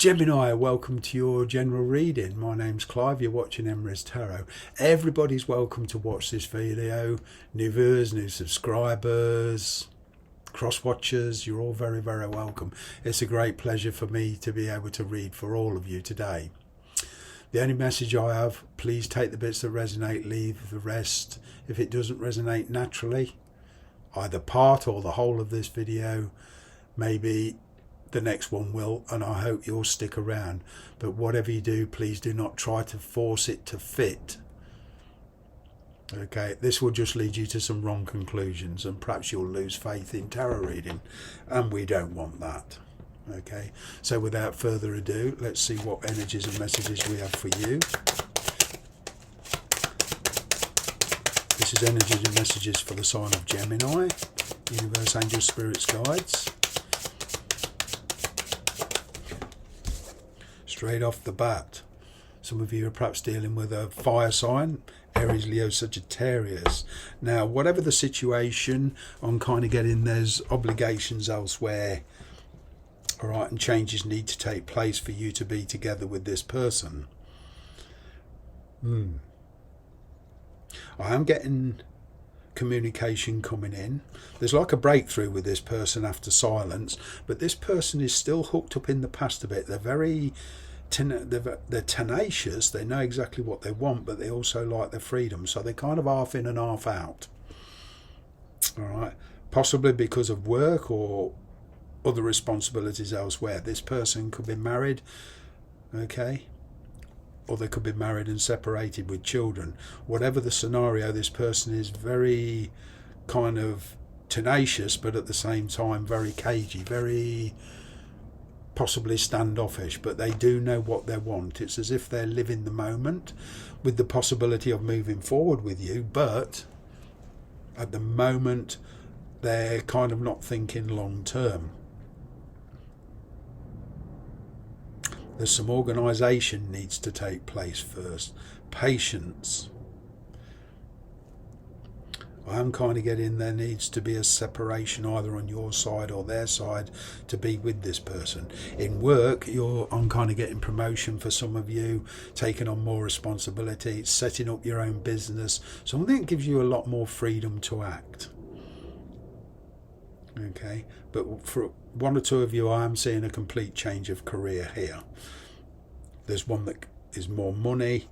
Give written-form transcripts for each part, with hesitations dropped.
Gemini, welcome to your general reading. My name's Clive, you're watching Emrys Tarot. Everybody's welcome to watch this video. New viewers, new subscribers, cross-watchers, you're all very, very welcome. It's a great pleasure for me to be able to read for all of you today. The only message I have, please take the bits that resonate, leave the rest. If it doesn't resonate naturally, either part or the whole of this video, maybe the next one will, and I hope you'll stick around. But whatever you do, please do not try to force it to fit. Okay, this will just lead you to some wrong conclusions, and perhaps you'll lose faith in tarot reading, and we don't want that. Okay, so without further ado, let's see what energies and messages we have for you. This is energies and messages for the sign of Gemini. Universe, angels, spirits, guides. Straight off the bat, some of you are perhaps dealing with a fire sign, Aries, Leo, Sagittarius. Now, whatever the situation, I'm kind of getting there's obligations elsewhere, all right, and changes need to take place for you to be together with this person. I am getting communication coming in. There's like a breakthrough with this person after silence, but this person is still hooked up in the past a bit. They're tenacious, they know exactly what they want, but they also like their freedom, so they're kind of half in and half out. All right, possibly because of work or other responsibilities elsewhere. This person could be married, okay, or they could be married and separated with children. Whatever the scenario, this person is very kind of tenacious, but at the same time very cagey, very possibly standoffish, but they do know what they want. It's as if they're living the moment with the possibility of moving forward with you, but at the moment they're kind of not thinking long term. There's some organisation needs to take place first. Patience. I'm kind of getting there needs to be a separation either on your side or their side to be with this person. In work, I'm kind of getting promotion for some of you, taking on more responsibility, setting up your own business, something that gives you a lot more freedom to act. Okay, but for one or two of you, I am seeing a complete change of career here. There's one that is more money.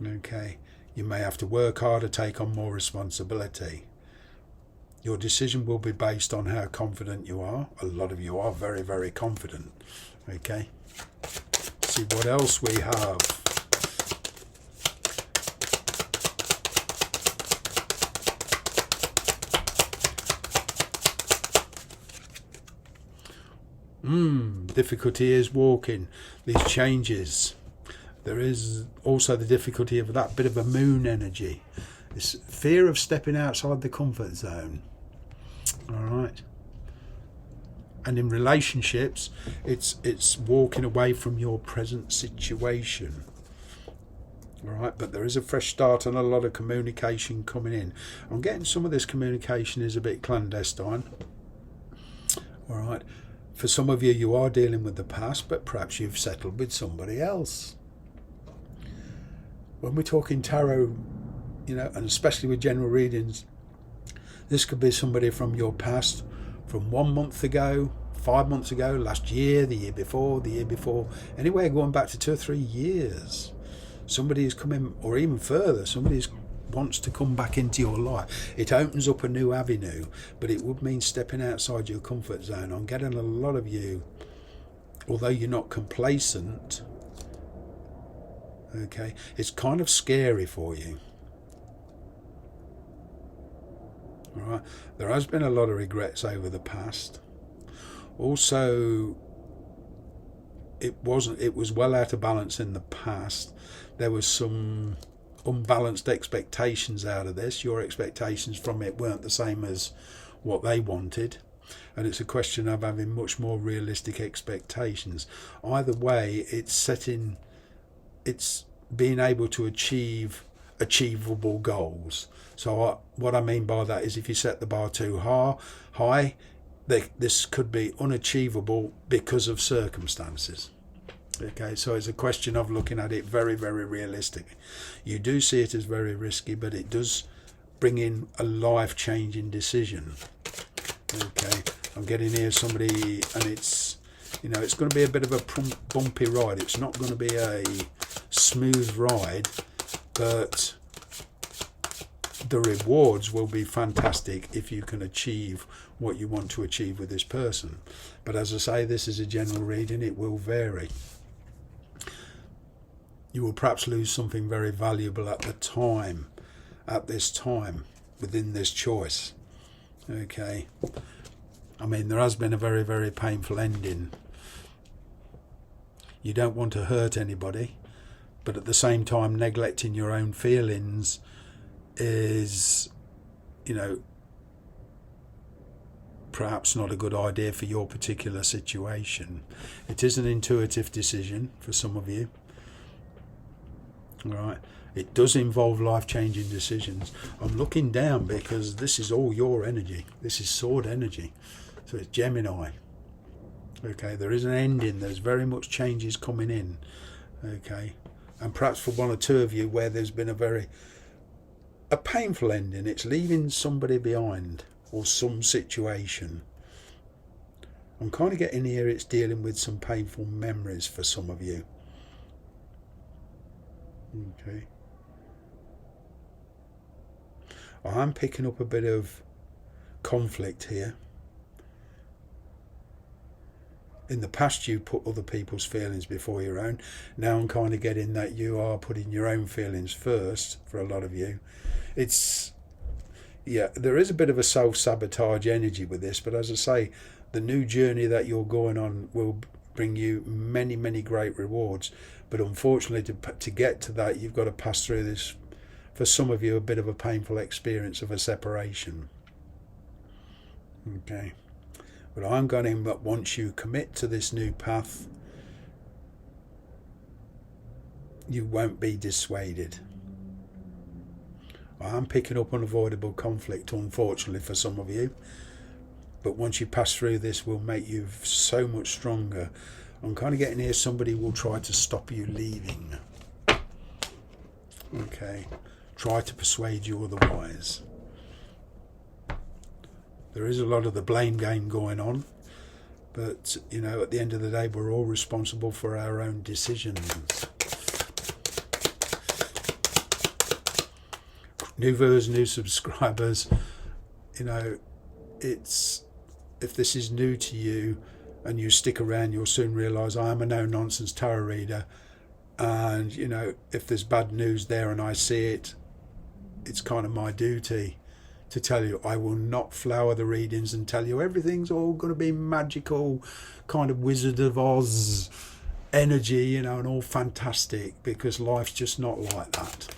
Okay, you may have to work harder, take on more responsibility. Your decision will be based on how confident you are. A lot of you are very, very confident. Okay, let's see what else we have. Difficulty is walking these changes. There is also the difficulty of that bit of a moon energy, this fear of stepping outside the comfort zone. All right, and in relationships, it's walking away from your present situation. All right, but there is a fresh start and a lot of communication coming in. I'm getting some of this communication is a bit clandestine. All right, for some of you, you are dealing with the past, but perhaps you've settled with somebody else. When we're talking tarot, you know, and especially with general readings, this could be somebody from your past, from 1 month ago, 5 months ago, last year, the year before, anywhere going back to 2 or 3 years. Somebody is coming, or even further, somebody wants to come back into your life. It opens up a new avenue, but it would mean stepping outside your comfort zone. I'm getting a lot of you, although you're not complacent, okay, it's kind of scary for you. All right, there has been a lot of regrets over the past. Also, it was well out of balance in the past. There was some unbalanced expectations out of this. Your expectations from it weren't the same as what they wanted, and it's a question of having much more realistic expectations. Either way, it's being able to achieve achievable goals. So what I mean by that is if you set the bar too high, this could be unachievable because of circumstances. Okay, so it's a question of looking at it very, very realistic. You do see it as very risky, but it does bring in a life-changing decision. Okay, I'm getting here somebody, and it's, you know, it's going to be a bit of a bumpy ride. It's not going to be a smooth ride, but the rewards will be fantastic if you can achieve what you want to achieve with this person. But as I say, this is a general reading. It will vary. You will perhaps lose something very valuable at this time, within this choice. Okay. I mean, there has been a very, very painful ending. You don't want to hurt anybody, but at the same time, neglecting your own feelings is, you know, perhaps not a good idea for your particular situation. It is an intuitive decision for some of you. All right. It does involve life-changing decisions. I'm looking down because this is all your energy. This is sword energy. So it's Gemini. Okay, there is an ending. There's very much changes coming in. Okay. And perhaps for one or two of you where there's been a painful ending. It's leaving somebody behind or some situation. I'm kind of getting here it's dealing with some painful memories for some of you. Okay. I'm picking up a bit of conflict here. In the past, you put other people's feelings before your own. Now I'm kind of getting that you are putting your own feelings first for a lot of you. It's, yeah, there is a bit of a self-sabotage energy with this, but as I say, the new journey that you're going on will bring you many, many great rewards. But unfortunately, to get to that, you've got to pass through this, for some of you, a bit of a painful experience of a separation. Okay. But I'm going that once you commit to this new path, you won't be dissuaded. I'm picking up unavoidable conflict, unfortunately, for some of you. But once you pass through this, will make you so much stronger. I'm kind of getting here somebody will try to stop you leaving. Okay. Try to persuade you otherwise. There is a lot of the blame game going on. But, you know, at the end of the day, we're all responsible for our own decisions. New viewers, new subscribers, you know, it's, if this is new to you and you stick around, you'll soon realise I am a no-nonsense tarot reader, and, you know, if there's bad news there and I see it, it's kind of my duty to tell you. I will not flower the readings and tell you everything's all going to be magical, kind of Wizard of Oz energy, you know, and all fantastic, because life's just not like that.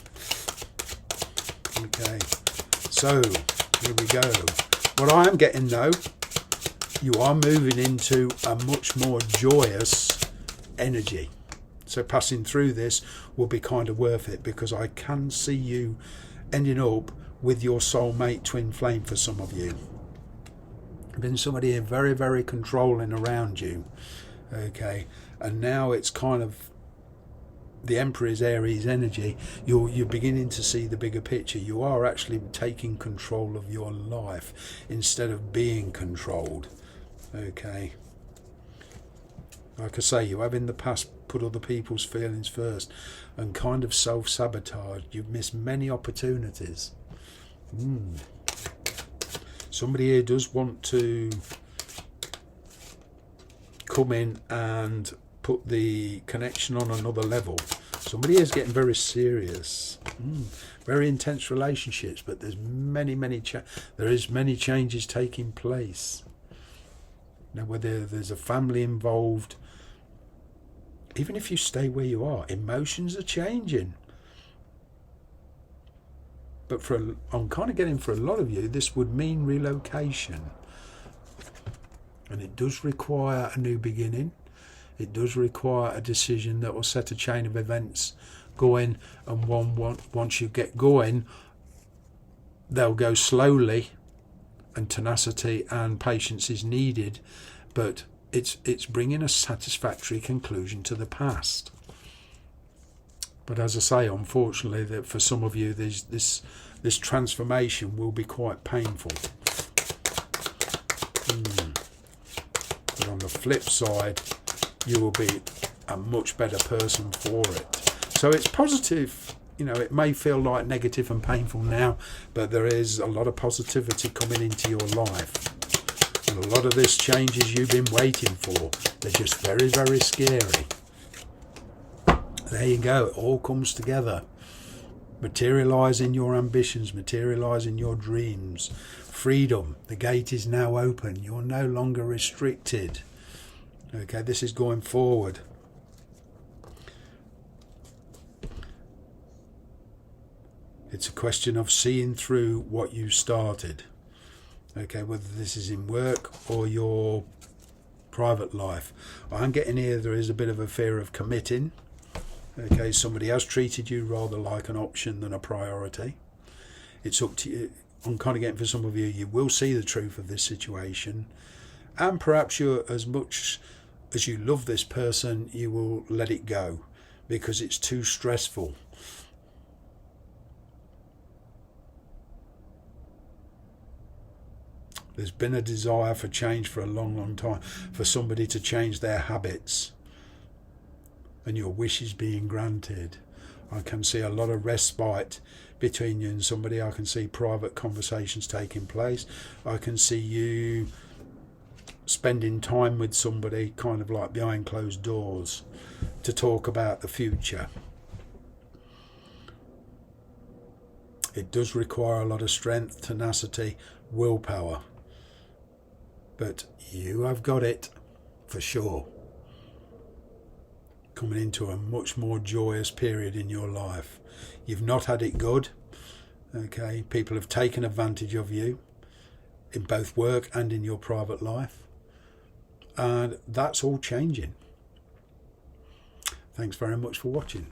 Okay, so here we go. What I am getting though, you are moving into a much more joyous energy. So passing through this will be kind of worth it, because I can see you ending up with your soulmate twin flame for some of you. Been somebody very, very controlling around you. Okay, and now it's kind of the Emperor's Aries energy. You're beginning to see the bigger picture. You are actually taking control of your life instead of being controlled. Okay. Like I say, you have in the past put other people's feelings first and kind of self-sabotaged. You've missed many opportunities. Somebody here does want to come in and put the connection on another level. Somebody is getting very serious. Very intense relationships, but there's many changes taking place. Now, whether there's a family involved, even if you stay where you are, emotions are changing. But I'm kind of getting, for a lot of you, this would mean relocation. And it does require a new beginning. It does require a decision that will set a chain of events going. And once you get going, they'll go slowly and tenacity and patience is needed, but it's bringing a satisfactory conclusion to the past. But as I say, unfortunately, that for some of you, this transformation will be quite painful. But on the flip side, you will be a much better person for it. So it's positive. You know, it may feel like negative and painful now, but there is a lot of positivity coming into your life. And a lot of this changes you've been waiting for. They're just very, very scary. There you go. It all comes together. Materialising your ambitions, materialising your dreams. Freedom. The gate is now open. You're no longer restricted. Okay, this is going forward. It's a question of seeing through what you started. Okay, whether this is in work or your private life. I'm getting here there is a bit of a fear of committing. Okay, somebody has treated you rather like an option than a priority. It's up to you. I'm kind of getting for some of you, you will see the truth of this situation. And perhaps you're, as much as you love this person, you will let it go because it's too stressful. There's been a desire for change for a long, long time, for somebody to change their habits. And your wish is being granted. I can see a lot of respite between you and somebody. I can see private conversations taking place. I can see you spending time with somebody kind of like behind closed doors to talk about the future. It does require a lot of strength, tenacity, willpower. But you have got it for sure. Coming into a much more joyous period in your life. You've not had it good. Okay, people have taken advantage of you in both work and in your private life. And that's all changing. Thanks very much for watching.